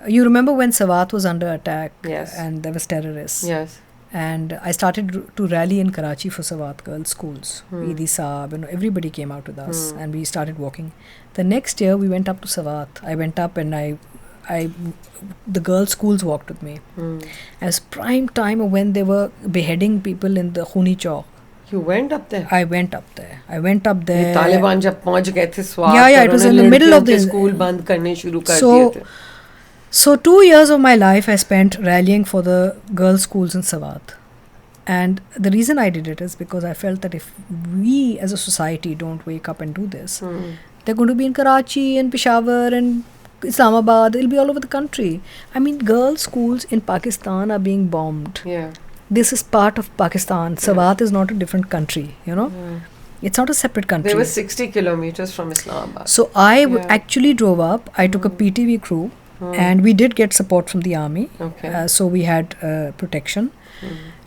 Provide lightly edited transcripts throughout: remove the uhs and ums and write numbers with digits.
You remember when Swat was under attack? Yes. And there was terrorists. Yes. And I started to rally in Karachi for Swat girls' schools. Eidi Saab, everybody came out with us, and we started walking. The next year, we went up to Swat. I went up and the girls' schools walked with me. As prime time when they were beheading people in the Khuni Chowk. You went up there? I went up there. Taliban जब पहुंच गए थे Swat, yeah, it was in the middle of the school बंद करने शुरू कर दिए थे. So 2 years of my life I spent rallying for the girls' schools in Swat. And the reason I did it is because I felt that if we as a society don't wake up and do this, they're going to be in Karachi and Peshawar and Islamabad. It'll be all over the country. I mean, girls' schools in Pakistan are being bombed. Yeah. This is part of Pakistan. Swat is not a different country, you know. It's not a separate country. They were 60 kilometers from Islamabad. So I actually drove up. I took a PTV crew. And we did get support from the army. Okay. So we had protection.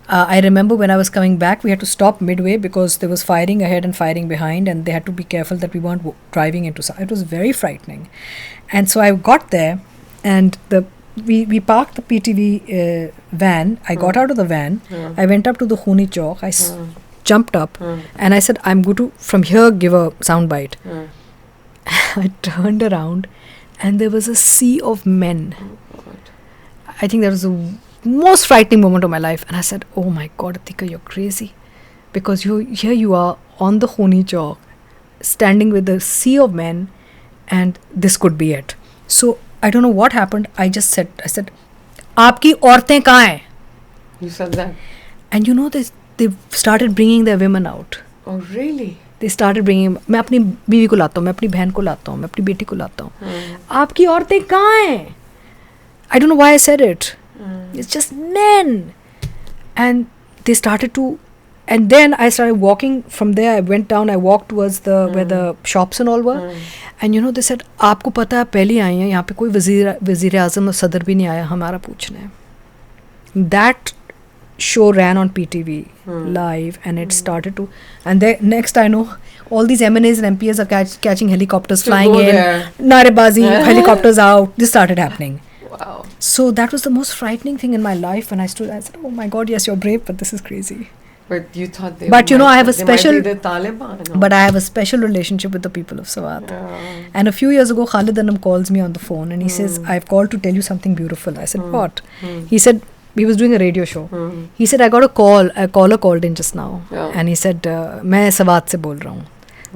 I remember when I was coming back, we had to stop midway because there was firing ahead and firing behind, and they had to be careful that we weren't driving into. It was very frightening. And so I got there, and we parked the PTV van. I got out of the van. I went up to the Khuni Chowk. I jumped up, and I said, I'm going to, from here, give a soundbite. I turned around, and there was a sea of men. Oh, God. I think that was the most frightening moment of my life. And I said, oh my God, Atika, you're crazy. Because here you are on the Khuni Chowk, standing with a sea of men, and this could be it. So, I don't know what happened. I said, Aapki aurtein kahan hai? You said that? And you know, they started bringing their women out. Oh, really? They started bringing, मैं अपनी बीवी को लाता हूँ, मैं अपनी बहन को लाता हूँ, मैं अपनी बेटी को लाता हूँ. आपकी औरतें कहाँ हैं? I don't know why I said it. It's just men. And they started to, and then I started walking from there. I went down, I walked towards where the shops and all were. And you know, they said, आपको पता है पहले आई हैं, यहाँ पे कोई वज़ीर आज़म और सदर भी नहीं आया हमारा पूछने. That show ran on PTV live, and it started to, and next I know all these MNAs and MPs are catching helicopters, flying in, narebazi, helicopters out. This started happening. Wow. So that was the most frightening thing in my life. When I said, oh my God, yes, you're brave, but this is crazy. But you thought they But you know, I have a special, might be the Taliban. No? But I have a special relationship with the people of Swat. And a few years ago, Khalid Anam calls me on the phone, and he says, I've called to tell you something beautiful. I said, what? He said, he was doing a radio show. He said, I got a caller called in just now. And he said, मैं Swat से बोल रहा हूँ.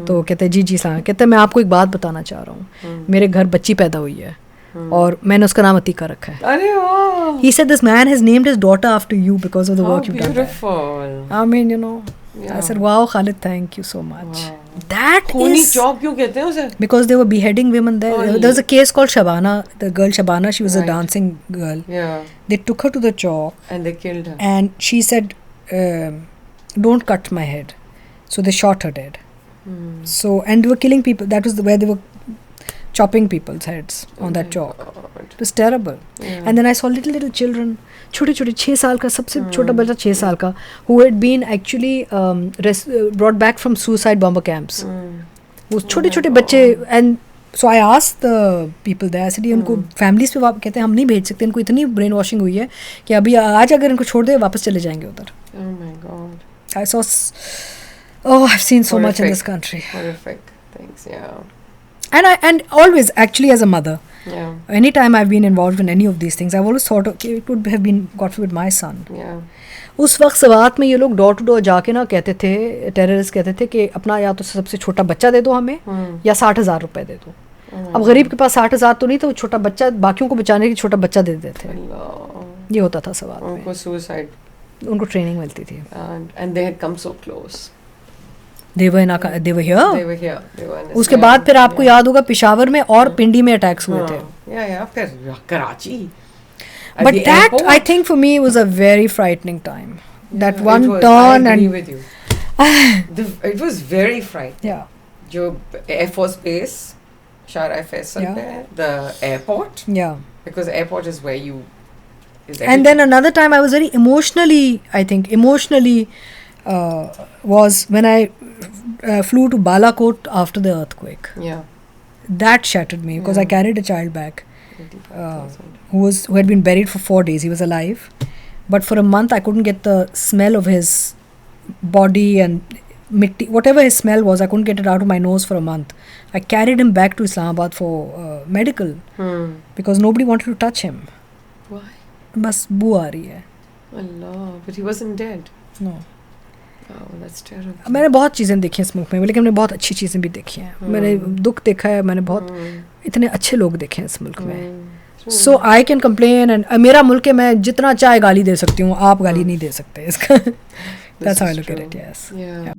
तो कहते जी सलाम. कहते मैं आपको एक बात बताना चाह रहा हूँ. मेरे घर बच्ची पैदा हुई है. और मैंने उसका नाम अतीका रखा है. अरे वाह. He said this man has named his daughter after you because of the work you've done. Beautiful. I mean, you know. I said, wow, Khalid, thank you so much. Wow. That Khuni is... Chowk क्यों कहते हैं उसे? Because they were beheading women there. There was a case called Shabana, the girl Shabana, she was a dancing girl. Yeah. They took her to the Chowk. And they killed her. And she said, don't cut my head. So they shot her dead. So, and they were killing people. That was where they were chopping people's heads on that Chowk. It was terrible. And then I saw little children, छोटे 6 साल का, सबसे छोटा बच्चा 6 साल का, who had been actually brought back from suicide bomber camps. वो छोटे बच्चे. And so I asked the people there, I said, उनको families पे कहते हैं हम नहीं भेज सकते, इनको इतनी brain washing हुई है कि अभी आज अगर इनको छोड़ दे वापस चले जाएंगे उधर. Oh my God. I saw, I've seen so much in this country. Horrific things, yeah. And always, actually, as a mother, yeah. Anytime I've been involved in any of these things, I've always thought, okay, it would have been, God forbid, my son. Yeah. उस वक्त सवात में ये लोग door to door जाके ना कहते थे, terrorist कहते थे कि अपना या तो सबसे छोटा बच्चा दे दो हमें या 60,000 रुपए दे दो. अब गरीब के पास 60,000 तो नहीं, तो छोटा बच्चा, बाकियों को बचाने के छोटा बच्चा दे देते थे. ये होता था सवात में. उनको सुसाइड, उनको ट्रेनिंग मिलती थी. And they had come so close. They were here. They were here. They were in उसके बाद फिर आपको याद होगा पेशावर में और पिंडी में अटैक्स हुए थे. Yeah, फिर Karachi. But that, airport, I think for me, was a very frightening time. That one was, turn, I agree and with you. It was very frightening. Yeah. जो Air Force Base, Shara Faisal there, the airport. Yeah. Because airport is where you. And then another time I was very emotionally was when I flew to Balakot after the earthquake. Yeah. That shattered me because I carried a child back. who had been buried for 4 days. He was alive, but for a month I couldn't get the smell of his body and mitti, whatever his smell was. I couldn't get it out of my nose for a month. I carried him back to Islamabad for medical because nobody wanted to touch him. Why? बस बू आ रही है. Allah, but he wasn't dead. No. Oh, that's terrible. मैंने बहुत चीज़ें देखी हैं इस मुल्क में, लेकिन मैंने बहुत अच्छी चीज़ें भी देखी हैं. मैंने दुख देखा है, मैंने बहुत इतने अच्छे लोग देखे हैं इस मुल्क में. So I can complain and मेरा मुल्क है, मैं जितना चाहे गाली दे सकती हूँ, आप गाली नहीं दे सकते इसका. That's how I look at it. Yes. Yeah.